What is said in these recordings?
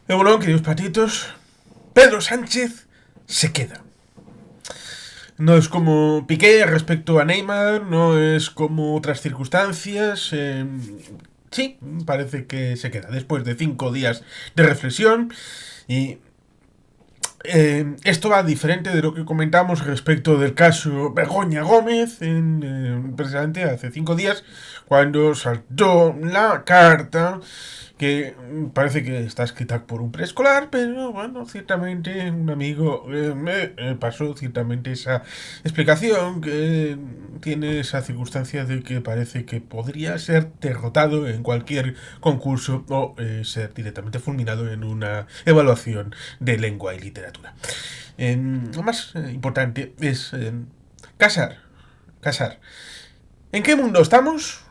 Bueno, queridos patitos, Pedro Sánchez se queda. No es como Piqué respecto a Neymar, no es como otras circunstancias. Sí, parece que se queda después de 5 días de reflexión y esto va diferente de lo que comentamos respecto del caso Begoña Gómez, precisamente hace 5 días, cuando saltó la carta que parece que está escrita por un preescolar, pero bueno, ciertamente un amigo me pasó ciertamente esa explicación que tiene esa circunstancia de que parece que podría ser derrotado en cualquier concurso o ser directamente fulminado en una evaluación de lengua y literatura. Lo más importante es casar. Casar. ¿En qué mundo estamos?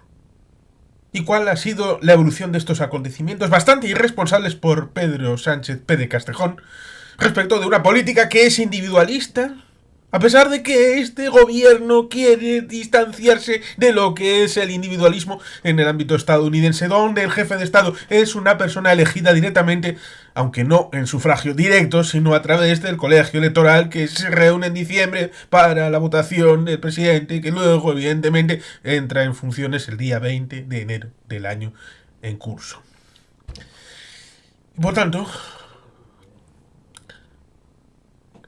¿Y cuál ha sido la evolución de estos acontecimientos bastante irresponsables por Pedro Sánchez P. de Castejón respecto de una política que es individualista? A pesar de que este gobierno quiere distanciarse de lo que es el individualismo en el ámbito estadounidense, donde el jefe de Estado es una persona elegida directamente, aunque no en sufragio directo, sino a través del colegio electoral que se reúne en diciembre para la votación del presidente, que luego, evidentemente, entra en funciones el día 20 de enero del año en curso. Por tanto,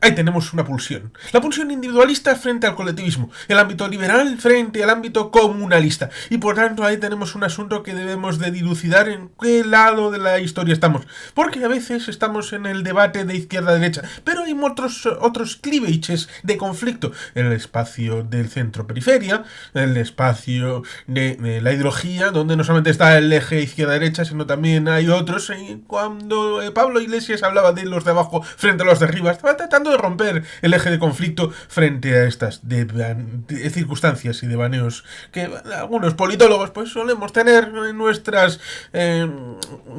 ahí tenemos una pulsión. La pulsión individualista frente al colectivismo. El ámbito liberal frente al ámbito comunalista. Y por tanto ahí tenemos un asunto que debemos de dilucidar en qué lado de la historia estamos. Porque a veces estamos en el debate de izquierda-derecha. Pero hay otros cleavages de conflicto. El espacio del centro-periferia. El espacio de la ideología. Donde no solamente está el eje izquierda-derecha, sino también hay otros. Y cuando Pablo Iglesias hablaba de los de abajo frente a los de arriba, estaba tratando de romper el eje de conflicto frente a estas circunstancias y devaneos que algunos politólogos pues solemos tener en nuestras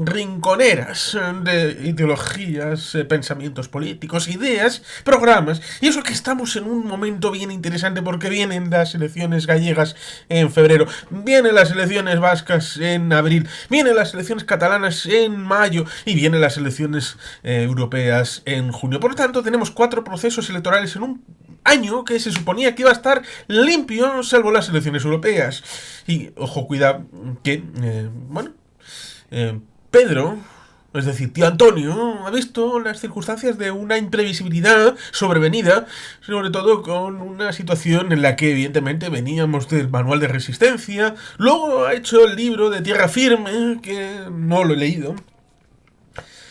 rinconeras de ideologías, pensamientos políticos, ideas, programas. Y eso que estamos en un momento bien interesante porque vienen las elecciones gallegas en febrero, vienen las elecciones vascas en abril, vienen las elecciones catalanas en mayo y vienen las elecciones europeas en junio. Por lo tanto, tenemos 4 procesos electorales en un año que se suponía que iba a estar limpio, salvo las elecciones europeas. Y, ojo, cuidado, que, Pedro, es decir, tío Antonio, ha visto las circunstancias de una imprevisibilidad sobrevenida, sobre todo con una situación en la que evidentemente veníamos del manual de resistencia, luego ha hecho el libro de Tierra Firme, que no lo he leído.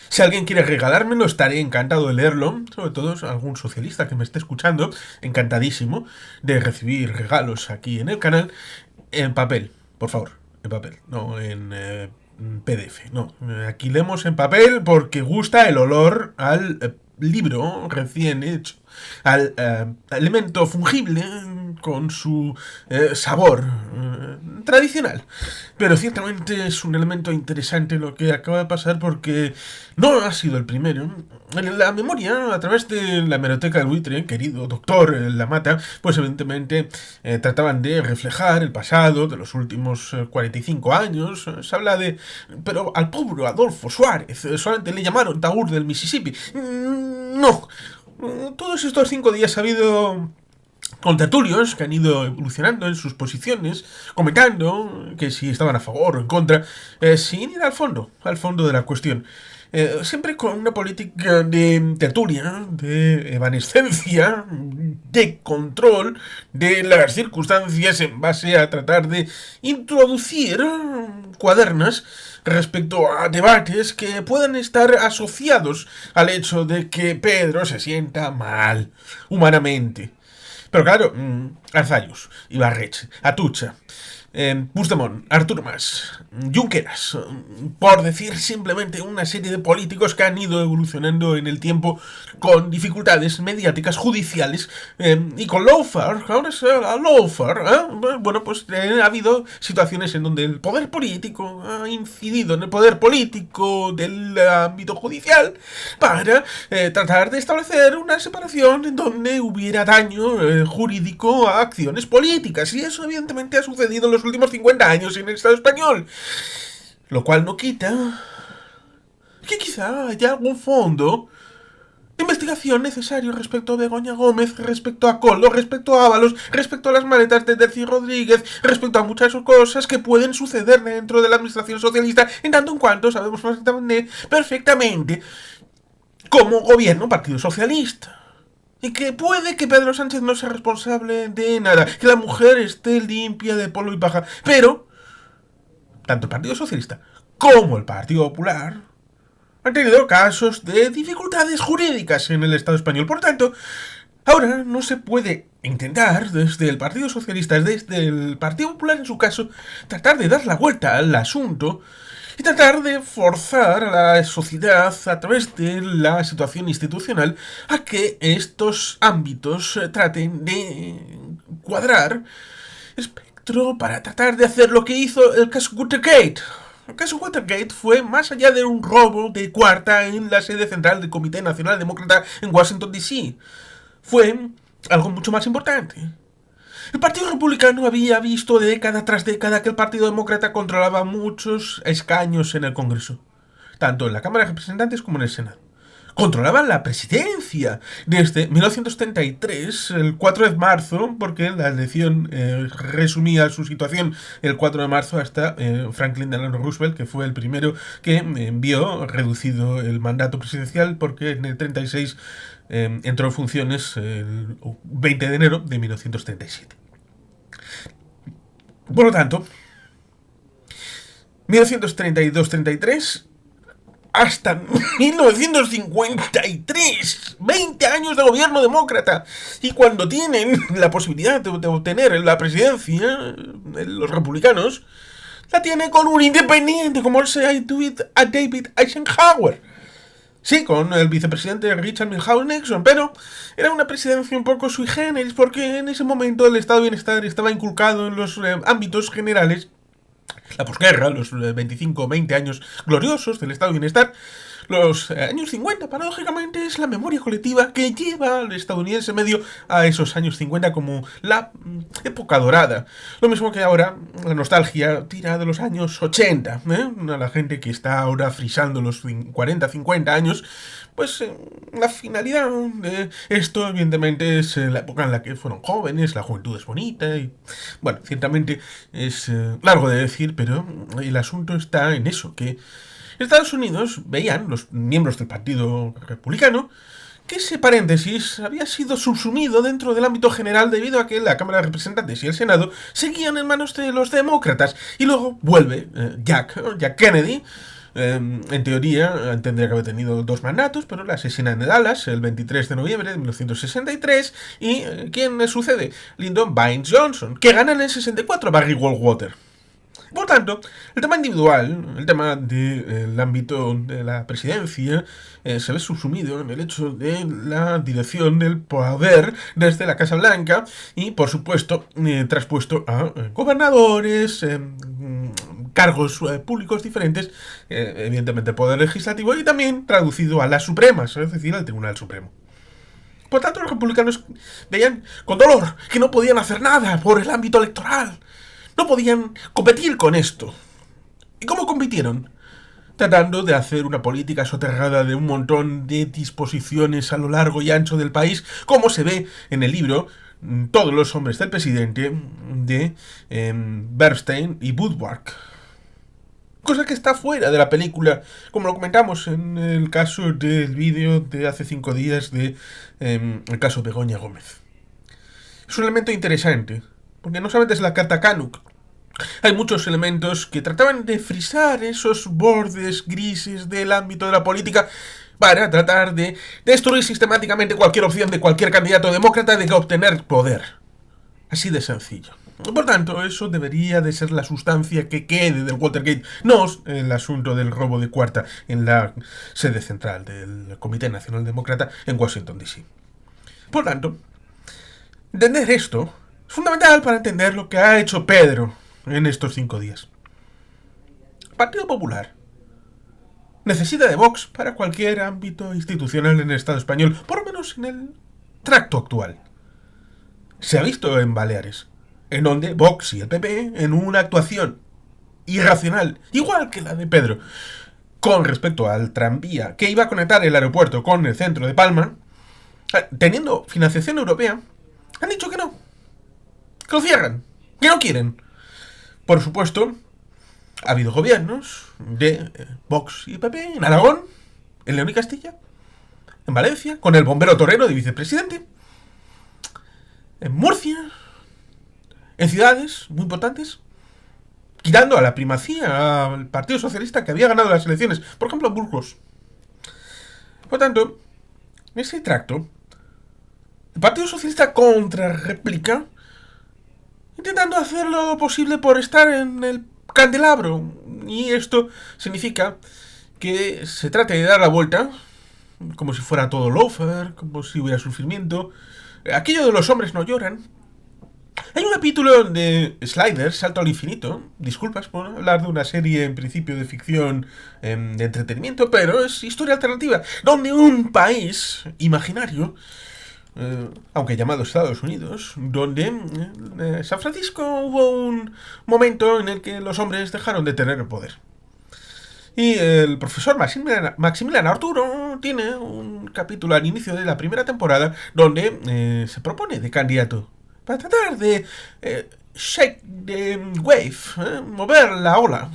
Si alguien quiere regalármelo, estaré encantado de leerlo. Sobre todo algún socialista que me esté escuchando, encantadísimo de recibir regalos aquí en el canal en papel, por favor, en papel, no en PDF. No, aquí leemos en papel porque gusta el olor al libro recién hecho, al elemento fungible con su sabor tradicional. Pero ciertamente es un elemento interesante lo que acaba de pasar porque no ha sido el primero. En la memoria, a través de la hemeroteca del buitre, querido doctor Lamata, pues evidentemente trataban de reflejar el pasado de los últimos 45 años. Se habla de... Pero al pobre Adolfo Suárez solamente le llamaron Taur del Mississippi. No. Todos estos 5 días ha habido contertulios que han ido evolucionando en sus posiciones, comentando que si estaban a favor o en contra, sin ir al fondo de la cuestión. Siempre con una política de tertulia, de evanescencia, de control de las circunstancias en base a tratar de introducir cuadernas respecto a debates que puedan estar asociados al hecho de que Pedro se sienta mal, humanamente. Pero claro, Arzayus, Ibarreche, Atucha, Puigdemont, Artur Mas, Junqueras, por decir simplemente una serie de políticos que han ido evolucionando en el tiempo con dificultades mediáticas, judiciales y con lawfare, ahora es lawfare, bueno, pues ha habido situaciones en donde el poder político ha incidido en el poder político del ámbito judicial para tratar de establecer una separación en donde hubiera daño jurídico a acciones políticas, y eso evidentemente ha sucedido en los últimos 50 años en el Estado español. Lo cual no quita que quizá haya algún fondo de investigación necesario respecto a Begoña Gómez, respecto a Koldo, respecto a Ábalos, respecto a las maletas de Delcy Rodríguez, respecto a muchas cosas que pueden suceder dentro de la administración socialista, en tanto en cuanto sabemos perfectamente cómo gobierna un partido socialista. Y que puede que Pedro Sánchez no sea responsable de nada, que la mujer esté limpia de polvo y paja, pero tanto el Partido Socialista como el Partido Popular han tenido casos de dificultades jurídicas en el Estado español. Por tanto, ahora no se puede intentar desde el Partido Socialista, desde el Partido Popular en su caso, tratar de dar la vuelta al asunto y tratar de forzar a la sociedad a través de la situación institucional a que estos ámbitos traten de cuadrar espectro para tratar de hacer lo que hizo el caso Watergate. El caso Watergate fue más allá de un robo de cuarta en la sede central del Comité Nacional Demócrata en Washington, D.C. Fue algo mucho más importante. El Partido Republicano había visto década tras década que el Partido Demócrata controlaba muchos escaños en el Congreso, tanto en la Cámara de Representantes como en el Senado. Controlaban la presidencia desde 1933, el 4 de marzo, porque la elección resumía su situación el 4 de marzo hasta Franklin Delano Roosevelt, que fue el primero que envió reducido el mandato presidencial, porque en el 36 entró en funciones el 20 de enero de 1937. Por lo tanto, 1932-33 hasta 1953, 20 años de gobierno demócrata. Y cuando tienen la posibilidad de obtener la presidencia, los republicanos, la tienen con un independiente como el se David Eisenhower. Sí, con el vicepresidente Richard Milhous Nixon, pero era una presidencia un poco sui generis porque en ese momento el estado de bienestar estaba inculcado en los ámbitos generales. La posguerra, los 25 o 20 años gloriosos del estado de bienestar, los años 50, paradójicamente, es la memoria colectiva que lleva al estadounidense medio a esos años 50 como la época dorada. Lo mismo que ahora la nostalgia tira de los años 80. A la gente que está ahora frisando los 40, 50 años, pues la finalidad de esto, evidentemente, es la época en la que fueron jóvenes, la juventud es bonita y, bueno, ciertamente es largo de decir, pero el asunto está en eso, que Estados Unidos veían, los miembros del Partido Republicano, que ese paréntesis había sido subsumido dentro del ámbito general debido a que la Cámara de Representantes y el Senado seguían en manos de los demócratas. Y luego vuelve Jack Kennedy. En teoría tendría que haber tenido 2 mandatos, pero la asesinan en Dallas el 23 de noviembre de 1963. ¿Y quién le sucede? Lyndon Baines Johnson, que gana en el 64 a Barry Goldwater. Por tanto, el tema individual, el tema del ámbito de la presidencia, se ve subsumido en el hecho de la dirección del poder desde la Casa Blanca y, por supuesto, traspuesto a gobernadores, cargos públicos diferentes, evidentemente el poder legislativo y también traducido a las Supremas, es decir, al Tribunal Supremo. Por tanto, los republicanos veían con dolor que no podían hacer nada por el ámbito electoral. No podían competir con esto. ¿Y cómo compitieron? Tratando de hacer una política soterrada de un montón de disposiciones a lo largo y ancho del país, como se ve en el libro Todos los hombres del presidente de Bernstein y Woodward. Cosa que está fuera de la película, como lo comentamos en el caso del vídeo de hace 5 días de el caso Begoña Gómez. Es un elemento interesante, porque no solamente es la carta Canuck. Hay muchos elementos que trataban de frisar esos bordes grises del ámbito de la política para tratar de destruir sistemáticamente cualquier opción de cualquier candidato demócrata de obtener poder. Así de sencillo. Por tanto, eso debería de ser la sustancia que quede del Watergate, no el asunto del robo de cuarta en la sede central del Comité Nacional Demócrata en Washington, D.C. Por tanto, entender esto es fundamental para entender lo que ha hecho Pedro en estos 5 días. El Partido Popular necesita de Vox para cualquier ámbito institucional en el Estado español, por lo menos en el tracto actual. Se ha visto en Baleares, en donde Vox y el PP, en una actuación irracional, igual que la de Pedro, con respecto al tranvía que iba a conectar el aeropuerto con el centro de Palma, teniendo financiación europea, han dicho que no, que lo cierran, que no quieren. Por supuesto, ha habido gobiernos de Vox y PP en Aragón, en León y Castilla, en Valencia, con el bombero torero de vicepresidente, en Murcia, en ciudades muy importantes, quitando a la primacía al Partido Socialista que había ganado las elecciones, por ejemplo en Burgos. Por tanto, en ese tracto, el Partido Socialista contrarreplica, intentando hacer lo posible por estar en el candelabro. Y esto significa que se trata de dar la vuelta, como si fuera todo loafer, como si hubiera sufrimiento. Aquello de los hombres no lloran. Hay un capítulo de Sliders, Salto al Infinito, disculpas por hablar de una serie en principio de ficción de entretenimiento, pero es historia alternativa, donde un país imaginario, aunque llamado Estados Unidos, donde en San Francisco hubo un momento en el que los hombres dejaron de tener el poder. Y el profesor Maximiliano Arturo tiene un capítulo al inicio de la primera temporada donde se propone de candidato para tratar de shake the wave, mover la ola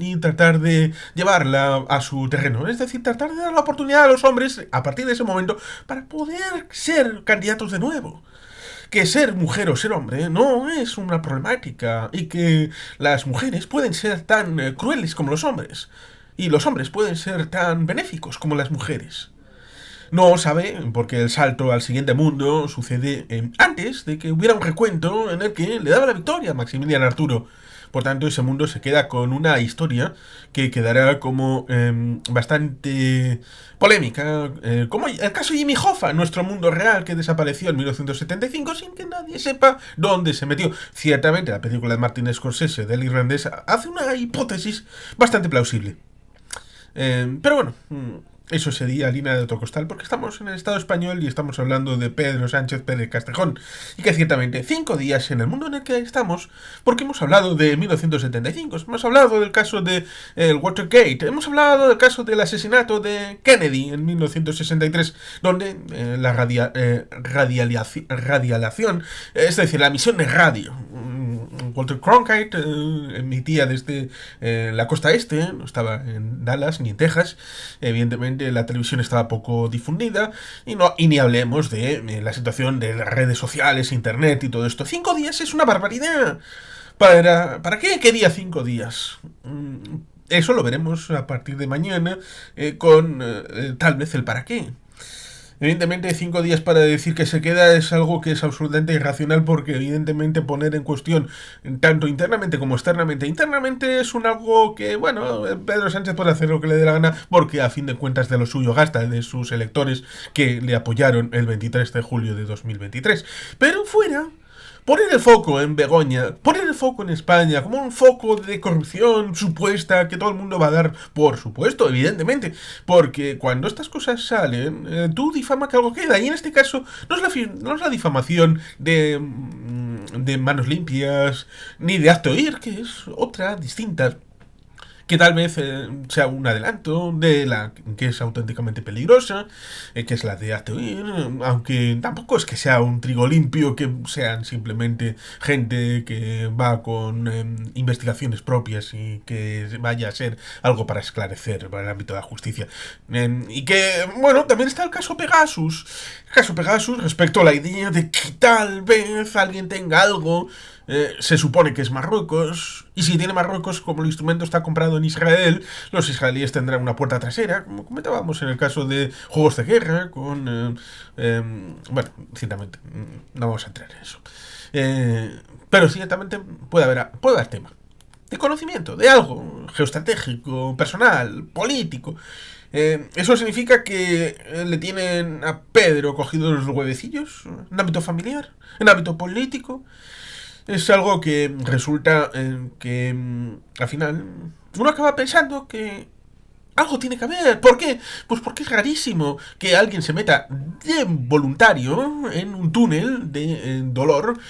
y tratar de llevarla a su terreno. Es decir, tratar de dar la oportunidad a los hombres a partir de ese momento para poder ser candidatos de nuevo. Que ser mujer o ser hombre no es una problemática y que las mujeres pueden ser tan crueles como los hombres y los hombres pueden ser tan benéficos como las mujeres. No sabe porque el salto al siguiente mundo sucede antes de que hubiera un recuento en el que le daba la victoria a Maximiliano Arturo. Por tanto, ese mundo se queda con una historia que quedará como bastante polémica, como el caso de Jimmy Hoffa, nuestro mundo real, que desapareció en 1975 sin que nadie sepa dónde se metió. Ciertamente, la película de Martin Scorsese, del irlandés, hace una hipótesis bastante plausible. Pero bueno, eso sería línea de otro costal, porque estamos en el Estado español y estamos hablando de Pedro Sánchez Pérez Castejón. Y que ciertamente 5 días en el mundo en el que estamos, porque hemos hablado de 1975, hemos hablado del caso de Watergate, hemos hablado del caso del asesinato de Kennedy en 1963, donde la radialación, es decir, la emisión de radio, Walter Cronkite emitía desde la costa este, no estaba en Dallas ni en Texas. Evidentemente la televisión estaba poco difundida y ni hablemos de la situación de las redes sociales, internet y todo esto. 5 días es una barbaridad. ¿Para qué quería 5 días? Eso lo veremos a partir de mañana con tal vez el para qué. Evidentemente 5 días para decir que se queda es algo que es absolutamente irracional, porque evidentemente poner en cuestión tanto internamente como externamente. Internamente es un algo que, bueno, Pedro Sánchez puede hacer lo que le dé la gana, porque a fin de cuentas de lo suyo gasta, de sus electores que le apoyaron el 23 de julio de 2023. Pero fuera, poner el foco en Begoña, poner el foco en España como un foco de corrupción supuesta que todo el mundo va a dar, por supuesto, evidentemente, porque cuando estas cosas salen, tú difama que algo queda, y en este caso no es la difamación de manos limpias, ni de acto oír, que es otra distinta, que tal vez sea un adelanto de la que es auténticamente peligrosa, que es la de Atehuir, aunque tampoco es que sea un trigo limpio, que sean simplemente gente que va con investigaciones propias y que vaya a ser algo para esclarecer para el ámbito de la justicia. Y que, bueno, también está el caso Pegasus. El caso Pegasus respecto a la idea de que tal vez alguien tenga algo. Se supone que es Marruecos, y si tiene Marruecos, como el instrumento está comprado en Israel, los israelíes tendrán una puerta trasera, como comentábamos en el caso de juegos de guerra, con... bueno, ciertamente, no vamos a entrar en eso. Pero ciertamente puede haber tema de conocimiento, de algo geoestratégico, personal, político. Eso significa que le tienen a Pedro cogido los huevecillos en ámbito familiar, en ámbito político. Es algo que resulta que al final uno acaba pensando que algo tiene que haber. ¿Por qué? Pues porque es rarísimo que alguien se meta de voluntario en un túnel de dolor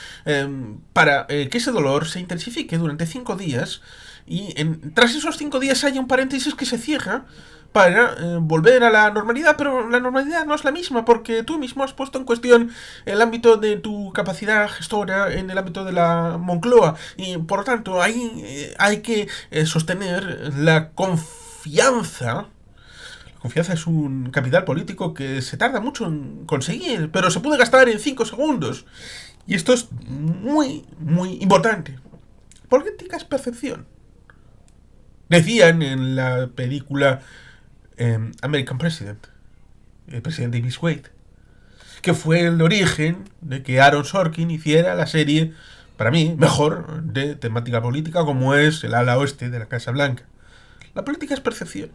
para que ese dolor se intensifique durante 5 días y tras esos 5 días hay un paréntesis que se cierra para volver a la normalidad, pero la normalidad no es la misma porque tú mismo has puesto en cuestión el ámbito de tu capacidad gestora en el ámbito de la Moncloa y por lo tanto ahí hay que sostener la confianza. La confianza es un capital político que se tarda mucho en conseguir, pero se puede gastar en 5 segundos. Y esto es muy, muy importante. Política es percepción. Decían en la película American President, el presidente Davis Wade, que fue el origen de que Aaron Sorkin hiciera la serie, para mí, mejor, de temática política como es el ala oeste de la Casa Blanca. La política es percepción.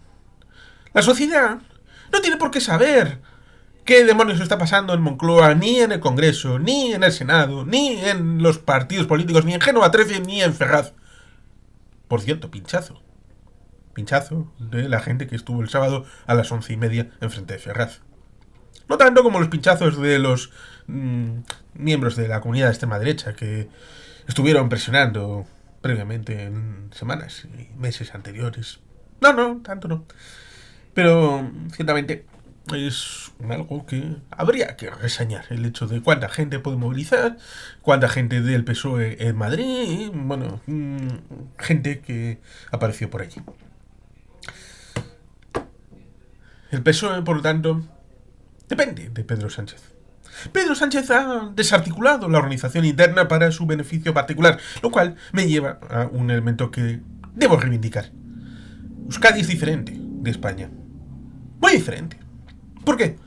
La sociedad no tiene por qué saber qué demonios está pasando en Moncloa, ni en el Congreso, ni en el Senado, ni en los partidos políticos, ni en Génova 13, ni en Ferraz. Por cierto, pinchazo. Pinchazo de la gente que estuvo el sábado a las 11:30 enfrente de Ferraz. No tanto como los pinchazos de los miembros de la comunidad de extrema derecha que estuvieron presionando previamente en semanas y meses anteriores. No, tanto no. Pero ciertamente es algo que habría que reseñar, el hecho de cuánta gente puede movilizar, cuánta gente del PSOE en Madrid, bueno, gente que apareció por allí. El PSOE, por lo tanto, depende de Pedro Sánchez. Pedro Sánchez ha desarticulado la organización interna para su beneficio particular, lo cual me lleva a un elemento que debo reivindicar. Euskadi es diferente de España. Muy diferente. ¿Por qué?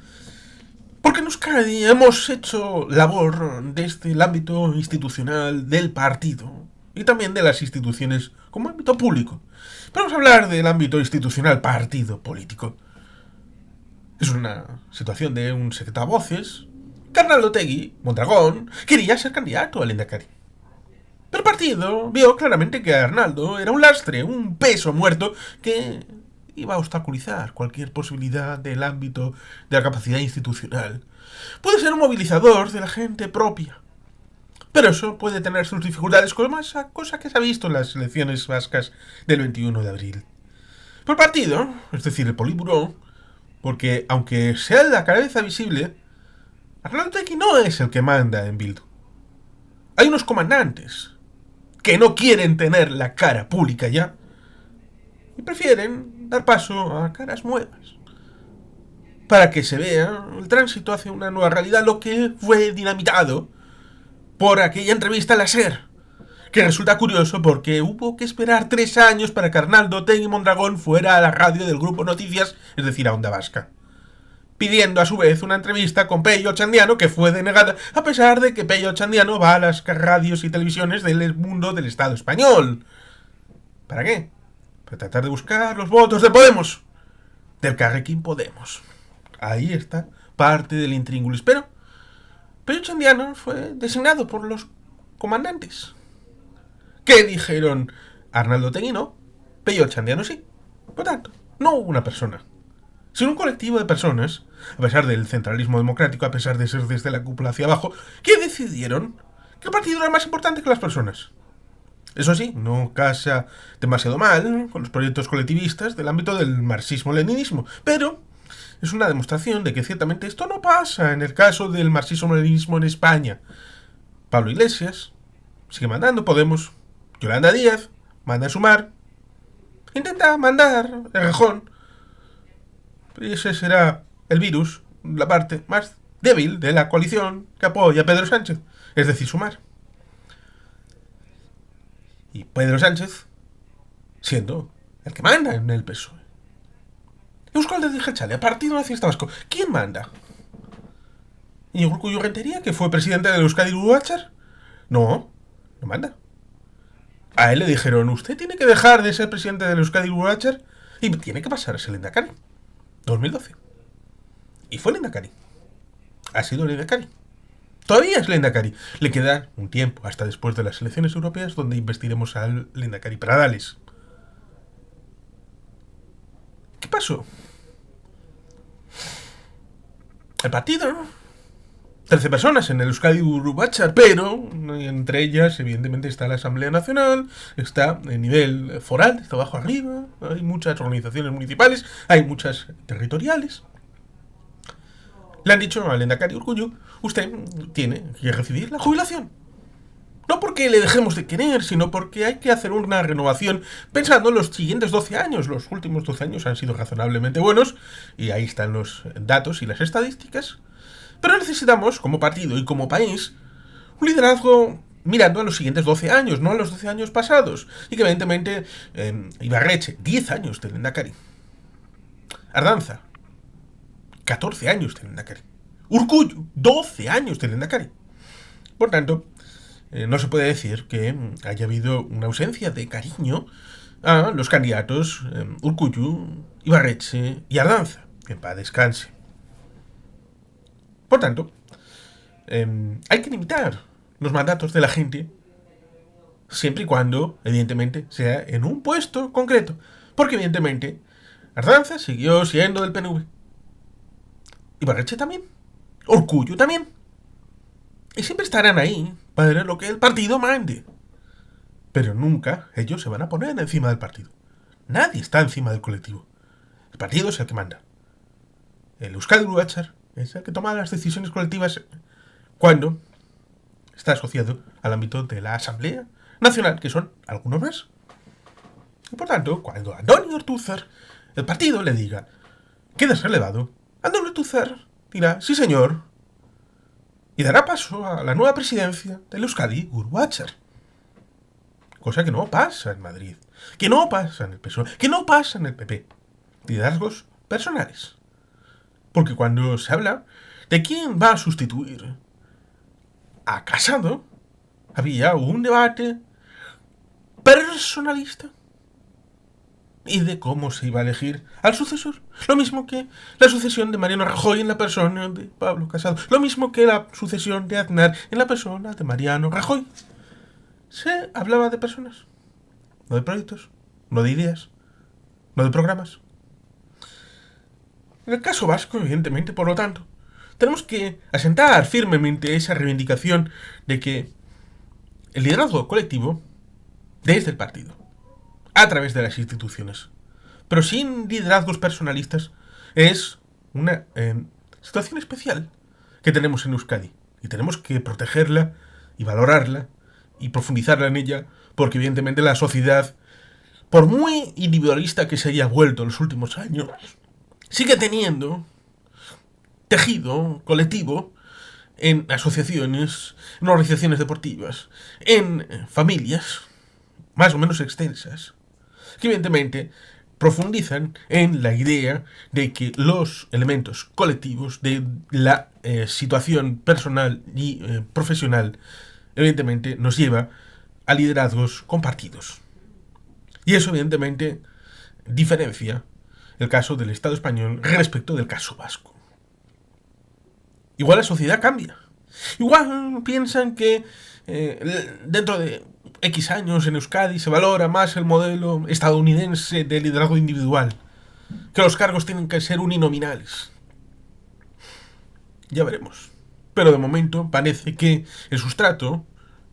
Porque en Euskadi hemos hecho labor desde el ámbito institucional del partido y también de las instituciones como ámbito público. Pero vamos a hablar del ámbito institucional partido político. Es una situación de un secretavoces. Arnaldo Otegi, Mondragón, quería ser candidato al Lehendakari. Pero el partido vio claramente que Arnaldo era un lastre, un peso muerto que iba a obstaculizar cualquier posibilidad del ámbito de la capacidad institucional. Puede ser un movilizador de la gente propia, pero eso puede tener sus dificultades, cosa que se ha visto en las elecciones vascas del 21 de abril. Por el partido, es decir, el Politburó, porque aunque sea la cabeza visible, Arnaldo Otegi no es el que manda en Bildu. Hay unos comandantes que no quieren tener la cara pública ya y prefieren dar paso a caras nuevas para que se vea el tránsito hacia una nueva realidad, lo que fue dinamitado por aquella entrevista a la SER, que resulta curioso porque hubo que esperar 3 años para que Arnaldo Otegi Mondragón fuera a la radio del Grupo Noticias, es decir, a Onda Vasca, pidiendo a su vez una entrevista con Pello Chandiano, que fue denegada, a pesar de que Pello Chandiano va a las radios y televisiones del mundo del Estado español. ¿Para qué? Para tratar de buscar los votos de Podemos, del Carrequín Podemos. Ahí está parte del intríngulis. Pero Pello Chandiano fue designado por los comandantes, que dijeron: Arnaldo Otegi no, Pello Chandiano sí. Por tanto, no hubo una persona, sino un colectivo de personas, a pesar del centralismo democrático, a pesar de ser desde la cúpula hacia abajo, que decidieron que el partido era más importante que las personas. Eso sí, no casa demasiado mal con los proyectos colectivistas del ámbito del marxismo-leninismo, pero es una demostración de que ciertamente esto no pasa en el caso del marxismo-leninismo en España. Pablo Iglesias sigue mandando Podemos, Yolanda Díaz manda Sumar, intenta mandar Errejón. Ese será el virus, la parte más débil de la coalición que apoya a Pedro Sánchez, es decir, Sumar. Y Pedro Sánchez siendo el que manda en el PSOE. Euskal Herria Jeltzalea, Partido Nacionalista Vasco. ¿Quién manda? ¿Iñigo Urkullu Rentería, que fue presidente de Euskadi Batzar? No manda. A él le dijeron: usted tiene que dejar de ser presidente del Euskadi Batzar y tiene que pasar a ser Lehendakari. 2012. Y fue Lehendakari. Ha sido Lehendakari. Todavía es Lehendakari. Le queda un tiempo hasta después de las elecciones europeas donde investiremos al Lehendakari Pradales. ¿Qué pasó? El partido 13 personas en el Euskadi Buru Batzar, pero entre ellas, evidentemente, está la Asamblea Nacional, está el nivel foral, está abajo arriba, hay muchas organizaciones municipales, hay muchas territoriales. Le han dicho al Lehendakari Urkullu, usted tiene que recibir la jubilación. No porque le dejemos de querer, sino porque hay que hacer una renovación pensando en los siguientes 12 años. Los últimos 12 años han sido razonablemente buenos, y ahí están los datos y las estadísticas. Pero necesitamos, como partido y como país, un liderazgo mirando a los siguientes 12 años, no a los 12 años pasados. Y que evidentemente Ibarretxe, 10 años de Lehendakari. Ardanza, 14 años de Lehendakari. Urkullu, 12 años de Lehendakari. Por tanto, no se puede decir que haya habido una ausencia de cariño a los candidatos Urkullu, Ibarretxe y Ardanza. Que en paz descanse. Por tanto, hay que limitar los mandatos de la gente siempre y cuando, evidentemente, sea en un puesto concreto. Porque, evidentemente, Ardanza siguió siendo del PNV. Ibarretxe también. Urkullu también. Y siempre estarán ahí para lo que el partido mande. Pero nunca ellos se van a poner encima del partido. Nadie está encima del colectivo. El partido es el que manda. El Euskadi Buru Batzar es el que toma las decisiones colectivas cuando está asociado al ámbito de la Asamblea Nacional, que son algunos más. Y por tanto, cuando Andoni Ortúzar, el partido, le diga quedas relevado, Andoni Ortúzar dirá sí señor, y dará paso a la nueva presidencia del Euskadi Buru Batzar. Cosa que no pasa en Madrid, que no pasa en el PSOE, que no pasa en el PP. Liderazgos personales. Porque cuando se habla de quién va a sustituir a Casado, había un debate personalista y de cómo se iba a elegir al sucesor. Lo mismo que la sucesión de Mariano Rajoy en la persona de Pablo Casado. Lo mismo que la sucesión de Aznar en la persona de Mariano Rajoy. Se hablaba de personas, no de proyectos, no de ideas, no de programas. En el caso vasco, evidentemente, por lo tanto, tenemos que asentar firmemente esa reivindicación de que el liderazgo colectivo, desde el partido, a través de las instituciones, pero sin liderazgos personalistas, es una situación especial que tenemos en Euskadi. Y tenemos que protegerla y valorarla y profundizarla en ella, porque evidentemente la sociedad, por muy individualista que se haya vuelto en los últimos años, sigue teniendo tejido colectivo en asociaciones, en organizaciones deportivas, en familias más o menos extensas, que evidentemente profundizan en la idea de que los elementos colectivos de la situación personal y profesional evidentemente nos lleva a liderazgos compartidos. Y eso evidentemente diferencia el caso del Estado español respecto del caso vasco. Igual la sociedad cambia. Igual piensan que dentro de X años en Euskadi se valora más el modelo estadounidense de liderazgo individual, que los cargos tienen que ser uninominales. Ya veremos. Pero de momento parece que el sustrato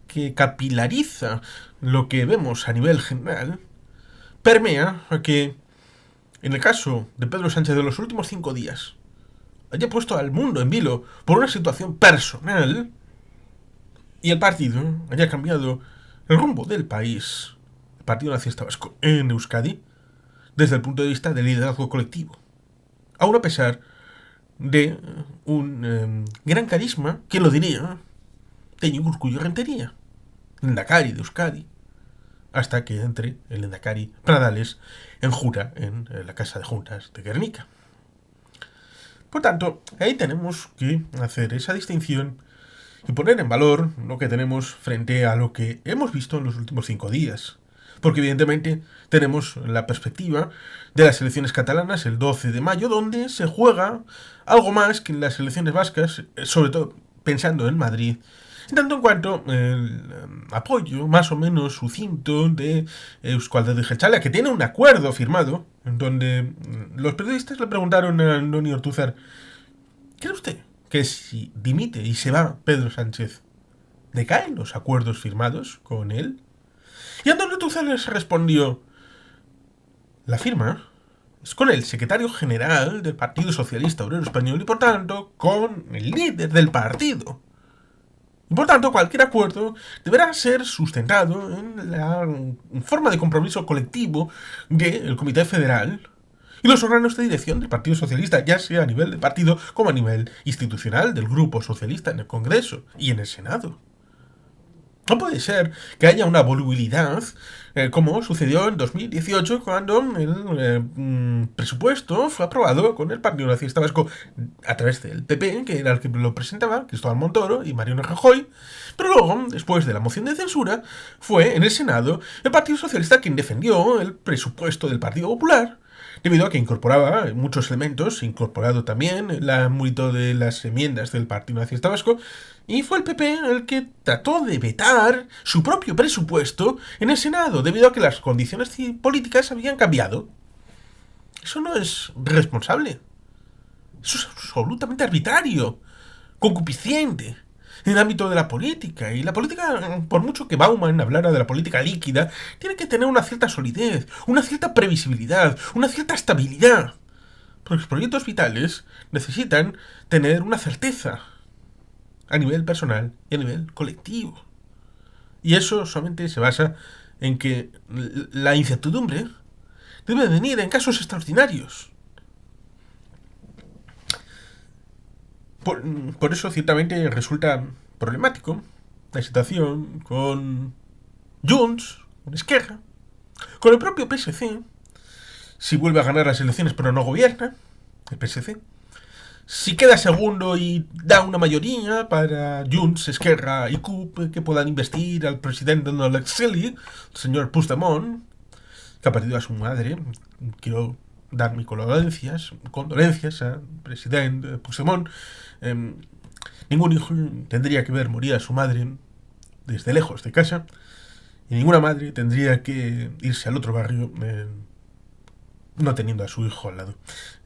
que capilariza lo que vemos a nivel general permea a que, en el caso de Pedro Sánchez de los últimos 5 días, haya puesto al mundo en vilo por una situación personal y el partido haya cambiado el rumbo del país, el Partido Nacionalista Vasco en Euskadi, desde el punto de vista del liderazgo colectivo. Aún a pesar de un gran carisma, ¿quién lo diría?, de Iñigo Urkullu Rentería, Lehendakari de Euskadi, hasta que entre el Lehendakari Pradales en jura en la Casa de Juntas de Guernica. Por tanto, ahí tenemos que hacer esa distinción y poner en valor lo que tenemos frente a lo que hemos visto en los últimos 5 días. Porque evidentemente tenemos la perspectiva de las elecciones catalanas el 12 de mayo, donde se juega algo más que en las elecciones vascas, sobre todo pensando en Madrid, en tanto en cuanto el apoyo más o menos sucinto de Eusko Alderdi Jeltzalea, que tiene un acuerdo firmado, en donde los periodistas le preguntaron a Andoni Ortúzar: ¿cree usted que si dimite y se va Pedro Sánchez, ¿decaen los acuerdos firmados con él? Y Antonio Tucel les respondió: la firma es con el secretario general del Partido Socialista Obrero Español y, por tanto, con el líder del partido. Y, por tanto, cualquier acuerdo deberá ser sustentado en la forma de compromiso colectivo del Comité Federal y los órganos de dirección del Partido Socialista, ya sea a nivel de partido como a nivel institucional del Grupo Socialista en el Congreso y en el Senado. No puede ser que haya una volubilidad como sucedió en 2018 cuando el presupuesto fue aprobado con el Partido Nacionalista Vasco a través del PP, que era el que lo presentaba, Cristóbal Montoro y Mariano Rajoy, pero luego, después de la moción de censura, fue en el Senado el Partido Socialista quien defendió el presupuesto del Partido Popular, debido a que incorporaba muchos elementos, incorporado también el ámbito de las enmiendas del Partido Nacionalista Vasco, y fue el PP el que trató de vetar su propio presupuesto en el Senado, debido a que las condiciones políticas habían cambiado. Eso no es responsable. Eso es absolutamente arbitrario, concupisciente en el ámbito de la política. Y la política, por mucho que Bauman hablara de la política líquida, tiene que tener una cierta solidez, una cierta previsibilidad, una cierta estabilidad. Porque los proyectos vitales necesitan tener una certeza a nivel personal y a nivel colectivo. Y eso solamente se basa en que la incertidumbre debe venir en casos extraordinarios. Por eso ciertamente resulta problemático la situación con Junts, con Esquerra, con el propio PSC, si vuelve a ganar las elecciones pero no gobierna, el PSC. Si queda segundo y da una mayoría para Junts, Esquerra y CUP que puedan investir al presidente de l'exili, el señor Puigdemont, que ha perdido a su madre. Quiero dar mis condolencias al presidente Puigdemont. Ningún hijo tendría que ver morir a su madre desde lejos de casa, y ninguna madre tendría que irse al otro barrio no teniendo a su hijo al lado.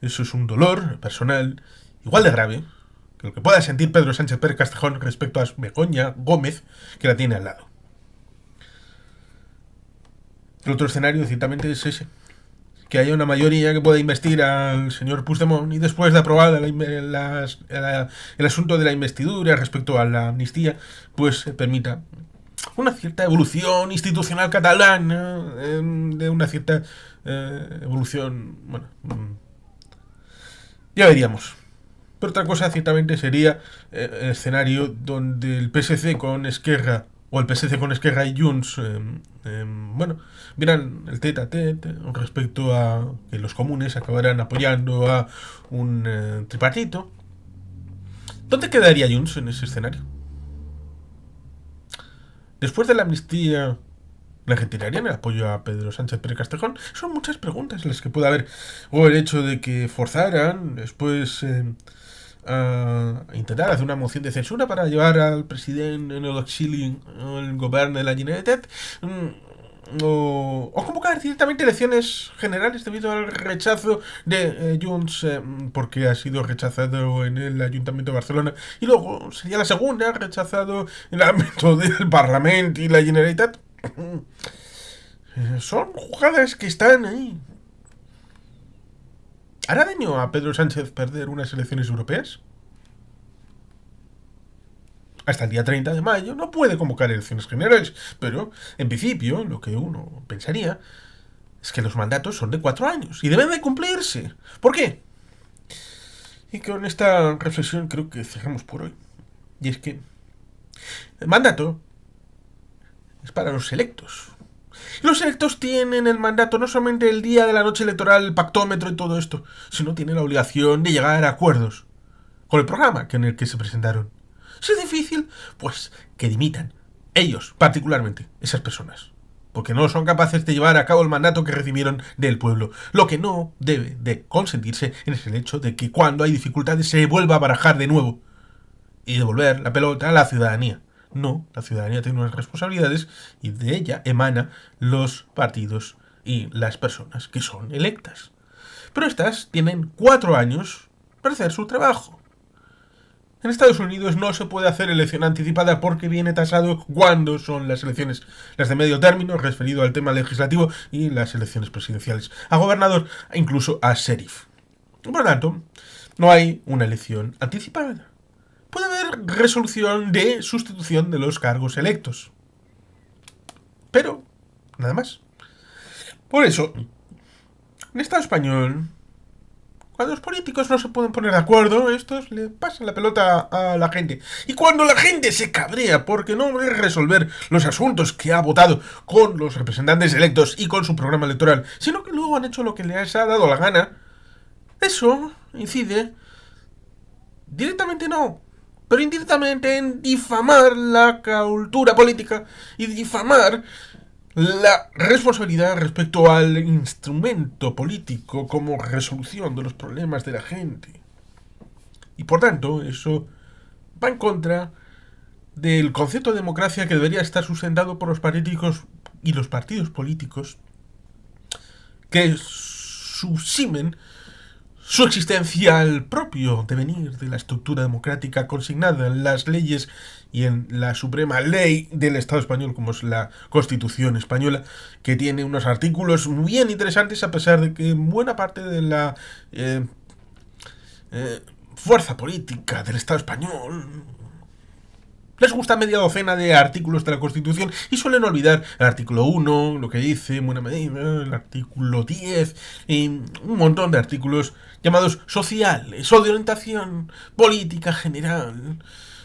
Eso es un dolor personal igual de grave que lo que pueda sentir Pedro Sánchez Pérez Castejón respecto a Begoña Gómez, que la tiene al lado. El otro escenario ciertamente es ese: que haya una mayoría que pueda investir al señor Puigdemont y, después de aprobada el asunto de la investidura respecto a la amnistía, pues permita una cierta evolución institucional catalana, de una cierta evolución, bueno, ya veríamos. Pero otra cosa ciertamente sería el escenario donde el PSC con Esquerra, o el PSC con Esquerra y Junts, bueno, vieran el tete a tete respecto a que los comunes acabarán apoyando a un tripartito. ¿Dónde quedaría Junts en ese escenario? Después de la amnistía, ¿legitimarían el apoyo a Pedro Sánchez Pérez Castejón? Son muchas preguntas las que puede haber. O el hecho de que forzaran después a intentar hacer una moción de censura para llevar al presidente en el exilio al gobierno de la Generalitat, o convocar directamente elecciones generales debido al rechazo de Junts, porque ha sido rechazado en el Ayuntamiento de Barcelona, y luego sería la segunda, rechazado en el ámbito del Parlamento y la Generalitat. Son jugadas que están ahí. ¿Hará daño a Pedro Sánchez perder unas elecciones europeas? Hasta el día 30 de mayo no puede convocar elecciones generales, pero en principio lo que uno pensaría es que los mandatos son de 4 años y deben de cumplirse. ¿Por qué? Y con esta reflexión creo que cerramos por hoy. Y es que el mandato es para los electos. Y los electos tienen el mandato no solamente el día de la noche electoral, el pactómetro y todo esto, sino tienen la obligación de llegar a acuerdos con el programa en el que se presentaron. Si es difícil, pues que dimitan. Ellos, particularmente, esas personas. Porque no son capaces de llevar a cabo el mandato que recibieron del pueblo. Lo que no debe de consentirse es el hecho de que cuando hay dificultades se vuelva a barajar de nuevo y devolver la pelota a la ciudadanía. No, la ciudadanía tiene unas responsabilidades y de ella emanan los partidos y las personas que son electas. Pero estas tienen 4 años para hacer su trabajo. En Estados Unidos no se puede hacer elección anticipada porque viene tasado cuándo son las elecciones. Las de medio término, referido al tema legislativo, y las elecciones presidenciales. A gobernador e incluso a sheriff. Por lo tanto, no hay una elección anticipada. Puede haber resolución de sustitución de los cargos electos. Pero, nada más. Por eso, en Estado español, cuando los políticos no se pueden poner de acuerdo, estos le pasan la pelota a la gente. Y cuando la gente se cabrea porque no ve resolver los asuntos que ha votado con los representantes electos y con su programa electoral, sino que luego han hecho lo que les ha dado la gana, eso incide directamente no, pero indirectamente en difamar la cultura política y difamar la responsabilidad respecto al instrumento político como resolución de los problemas de la gente. Y por tanto, eso va en contra del concepto de democracia que debería estar sustentado por los políticos y los partidos políticos que subsimen su existencia al propio devenir de la estructura democrática consignada en las leyes y en la suprema ley del Estado español, como es la Constitución española, que tiene unos artículos muy bien interesantes, a pesar de que buena parte de la fuerza política del Estado español les gusta media docena de artículos de la Constitución y suelen olvidar el artículo 1, lo que dice, en buena medida, el artículo 10 y un montón de artículos llamados sociales o de orientación política general.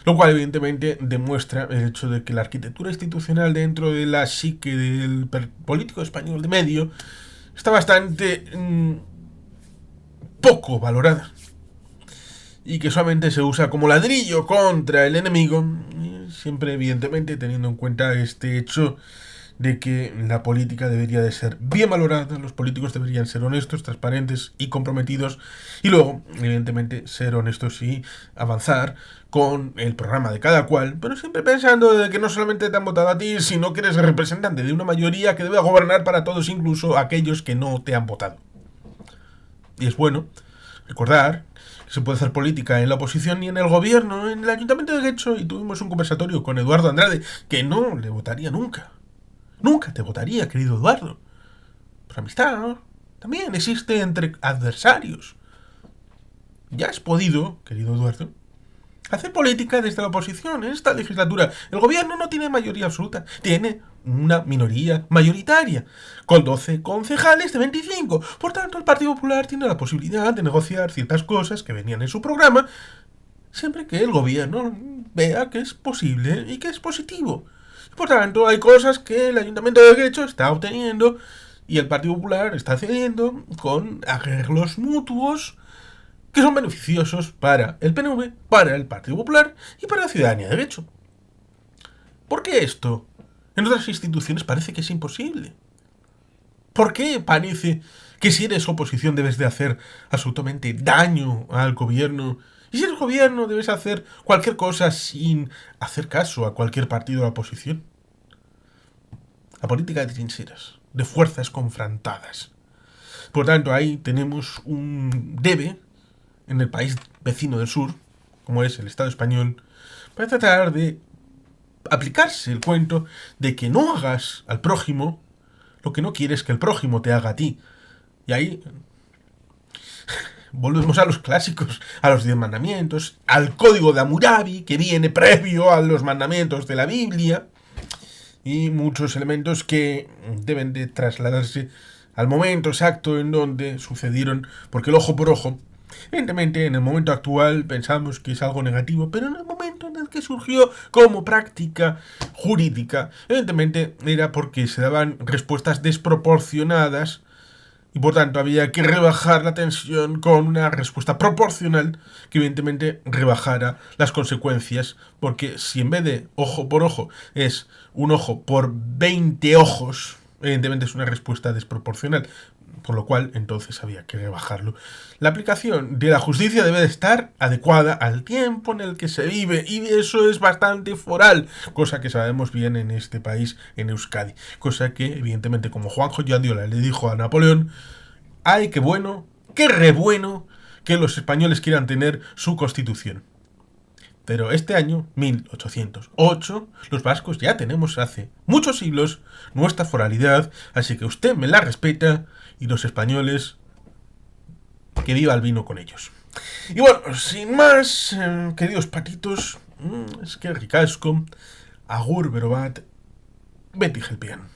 Lo cual evidentemente demuestra el hecho de que la arquitectura institucional dentro de la psique del político español de medio está bastante poco valorada. Y que solamente se usa como ladrillo contra el enemigo, siempre evidentemente teniendo en cuenta este hecho de que la política debería de ser bien valorada, los políticos deberían ser honestos, transparentes y comprometidos, y luego, evidentemente, ser honestos y avanzar con el programa de cada cual, pero siempre pensando de que no solamente te han votado a ti, sino que eres representante de una mayoría que debe gobernar para todos, incluso aquellos que no te han votado. Y es bueno recordar que se puede hacer política en la oposición ni en el gobierno, en el Ayuntamiento de Guecho, y tuvimos un conversatorio con Eduardo Andrade, que no le votaría nunca. Nunca te votaría, querido Eduardo. Por amistad, ¿no? También existe entre adversarios. Ya has podido, querido Eduardo, hacer política desde la oposición en esta legislatura. El gobierno no tiene mayoría absoluta, tiene una minoría mayoritaria, con 12 concejales de 25. Por tanto, el Partido Popular tiene la posibilidad de negociar ciertas cosas que venían en su programa, siempre que el gobierno vea que es posible y que es positivo. Por tanto, hay cosas que el Ayuntamiento de Guecho está obteniendo y el Partido Popular está cediendo con arreglos mutuos que son beneficiosos para el PNV, para el Partido Popular y para la ciudadanía de Guecho. ¿Por qué esto en otras instituciones parece que es imposible? ¿Por qué parece que si eres oposición debes de hacer absolutamente daño al gobierno? Y si eres gobierno debes hacer cualquier cosa sin hacer caso a cualquier partido de la oposición. La política de trincheras, de fuerzas confrontadas. Por tanto, ahí tenemos un debe en el país vecino del sur, como es el Estado español, para tratar de aplicarse el cuento de que no hagas al prójimo lo que no quieres que el prójimo te haga a ti. Y ahí volvemos a los clásicos, a los 10 mandamientos, al código de Hammurabi, que viene previo a los mandamientos de la Biblia, y muchos elementos que deben de trasladarse al momento exacto en donde sucedieron, porque el ojo por ojo, evidentemente en el momento actual pensamos que es algo negativo, pero en el momento en el que surgió como práctica jurídica, evidentemente era porque se daban respuestas desproporcionadas y por tanto había que rebajar la tensión con una respuesta proporcional que evidentemente rebajara las consecuencias, porque si en vez de ojo por ojo es un ojo por 20 ojos, evidentemente es una respuesta desproporcional, por lo cual entonces había que rebajarlo. La aplicación de la justicia debe de estar adecuada al tiempo en el que se vive, y eso es bastante foral, cosa que sabemos bien en este país, en Euskadi, cosa que evidentemente, como Juanjo Yandiola le dijo a Napoleón, ay, qué bueno, qué re bueno que los españoles quieran tener su constitución. Pero este año, 1808, los vascos ya tenemos hace muchos siglos nuestra foralidad, así que usted me la respeta y los españoles, que viva el vino con ellos. Y bueno, sin más, queridos patitos, es que ricasco, agur berobat, beti gelpian.